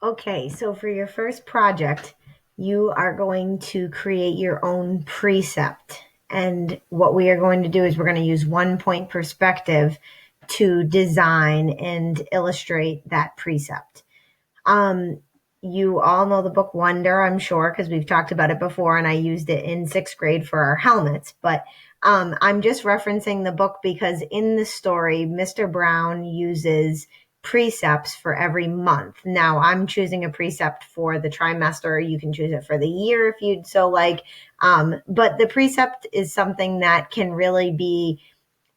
Okay, so for your first project, you are going to create your own precept. And what we are going to do is we're going to use 1 point perspective to design and illustrate that precept. Um, you all know the book Wonder, I'm sure, because we've talked about it before, and I used it in sixth grade for our helmets. But I'm just referencing the book because in the story, Mr. Brown uses precepts for every month. Now, I'm choosing a precept for the trimester. You can choose it for the year if you'd so like. But the precept is something that can really be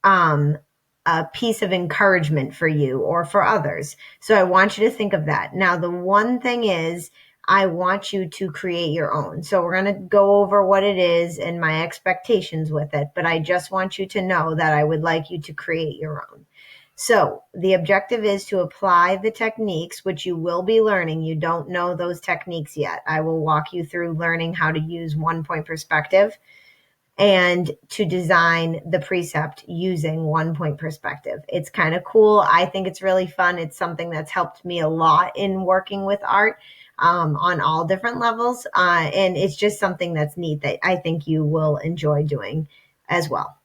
um, a piece of encouragement for you or for others. So I want you to think of that. Now, the one thing is, I want you to create your own. So we're going to go over what it is and my expectations with it, but I just want you to know that I would like you to create your own. So the objective is to apply the techniques, which you will be learning. You don't know those techniques yet. I will walk you through learning how to use 1 point perspective and to design the precept using 1 point perspective. It's kind of cool. I think it's really fun. It's something that's helped me a lot in working with art on all different levels. And it's just something that's neat that I think you will enjoy doing as well.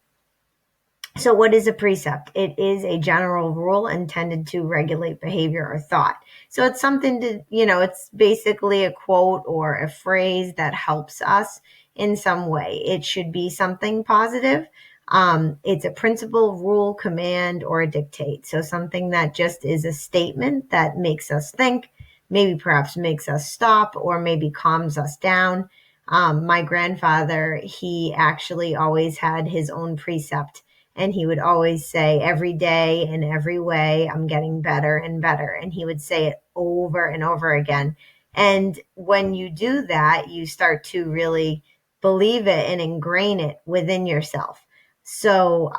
So what is a precept? It is a general rule intended to regulate behavior or thought. So it's something to, it's basically a quote or a phrase that helps us in some way. It should be something positive. It's a principle, rule, command, or a dictate. So something that just is a statement that makes us think, maybe perhaps makes us stop, or maybe calms us down. My grandfather, he actually always had his own precept. And he would always say, every day in every way, I'm getting better and better. And he would say it over and over again. And when you do that, you start to really believe it and ingrain it within yourself. So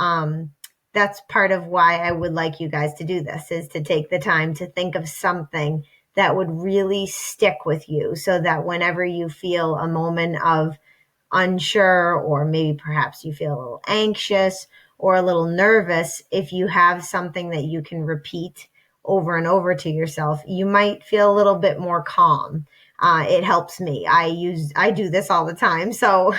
that's part of why I would like you guys to do this, is to take the time to think of something that would really stick with you so that whenever you feel a moment of unsure, or maybe perhaps you feel a little anxious or a little nervous, if you have something that you can repeat over and over to yourself, you might feel a little bit more calm. It helps me. I do this all the time. So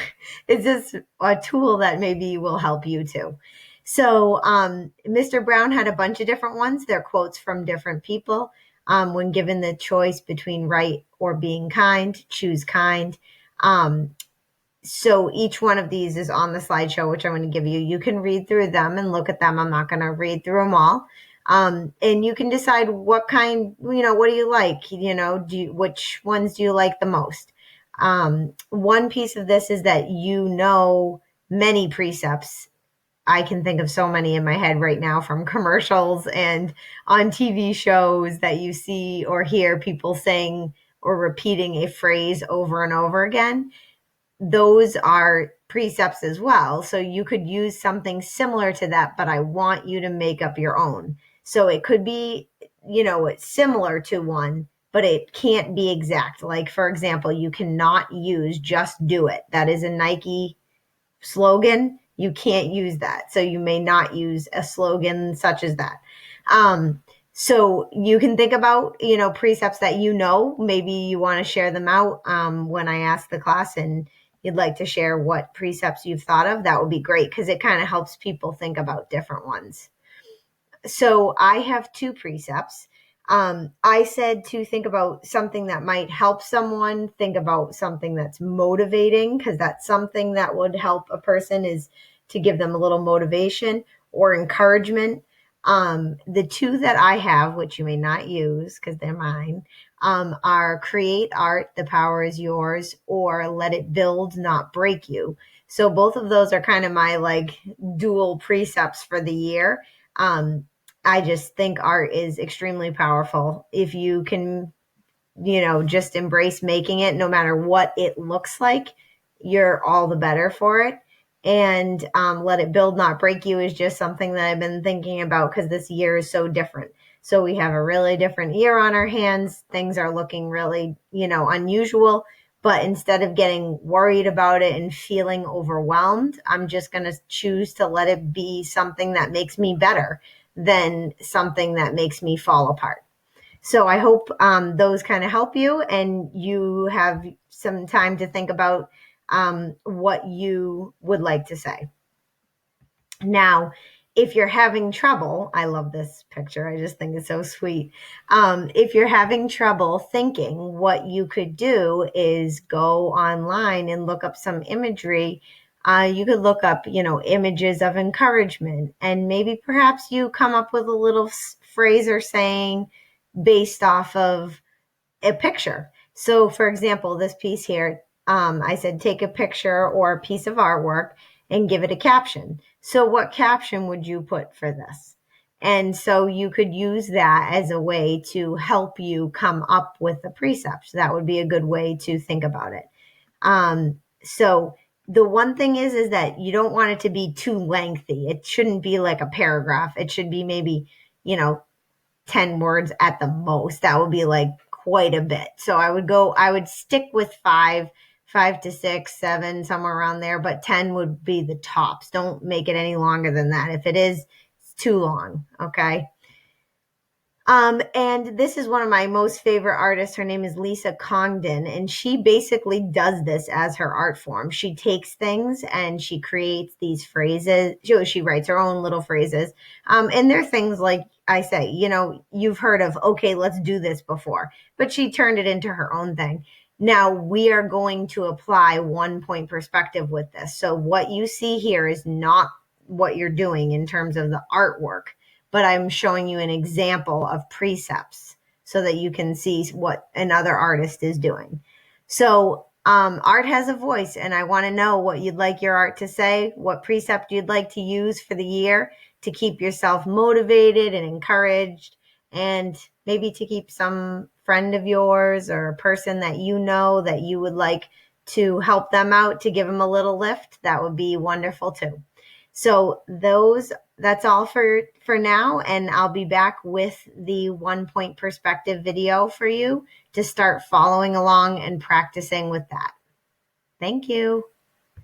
it's just a tool that maybe will help you too. So Mr. Brown had a bunch of different ones. They're quotes from different people. When given the choice between right or being kind, choose kind. So each one of these is on the slideshow, which I'm going to give you. You can read through them and look at them. I'm not going to read through them all. And you can decide what kind, what do you like? Which ones do you like the most? One piece of this is that many precepts. I can think of so many in my head right now from commercials and on TV shows that you see or hear people saying or repeating a phrase over and over again. Those are precepts as well. So you could use something similar to that, but I want you to make up your own. So it could be, it's similar to one, but it can't be exact. Like, for example, you cannot use just do it. That is a Nike slogan. You can't use that. So you may not use a slogan such as that. So you can think about, precepts that maybe you want to share them out when I ask the class and you'd like to share what precepts you've thought of. That would be great because it kind of helps people think about different ones. So I have two precepts. I said to think about something that might help someone, think about something that's motivating, because that's something that would help a person, is to give them a little motivation or encouragement. The two that I have, which you may not use because they're mine, are create art, the power is yours, or let it build, not break you. So both of those are kind of my dual precepts for the year. I just think art is extremely powerful. If you can, just embrace making it, no matter what it looks like, you're all the better for it. And let it build, not break you is just something that I've been thinking about because this year is so different. So we have a really different year on our hands. Things are looking really, unusual. But instead of getting worried about it and feeling overwhelmed, I'm just going to choose to let it be something that makes me better than something that makes me fall apart. So I hope those kind of help you, and you have some time to think about what you would like to say. Now, if you're having trouble, I love this picture. I just think it's so sweet. If you're having trouble thinking, what you could do is go online and look up some imagery. You could look up, images of encouragement, and maybe perhaps you come up with a little phrase or saying based off of a picture. So, for example, this piece here, I said take a picture or a piece of artwork and give it a caption. So, what caption would you put for this? And so you could use that as a way to help you come up with the precepts. That would be a good way to think about it. So the one thing is that you don't want it to be too lengthy. It shouldn't be like a paragraph. It should be maybe, 10 words at the most. That would be like quite a bit. So I would stick with five to six, seven, somewhere around there, but 10 would be the tops. Don't make it any longer than that. If it is, it's too long. Okay. And this is one of my most favorite artists. Her name is Lisa Congdon, and she basically does this as her art form. She takes things and she creates these phrases. She writes her own little phrases. And they're things like I say, you've heard of, okay, let's do this before, but she turned it into her own thing. Now we are going to apply 1-point perspective with this. So what you see here is not what you're doing in terms of the artwork, but I'm showing you an example of precepts so that you can see what another artist is doing. So art has a voice, and I want to know what you'd like your art to say, what precept you'd like to use for the year to keep yourself motivated and encouraged, and maybe to keep some friend of yours or a person that you know that you would like to help them out, to give them a little lift. That would be wonderful too. So that's all for now, and I'll be back with the 1-point perspective video for you to start following along and practicing with that. Thank you.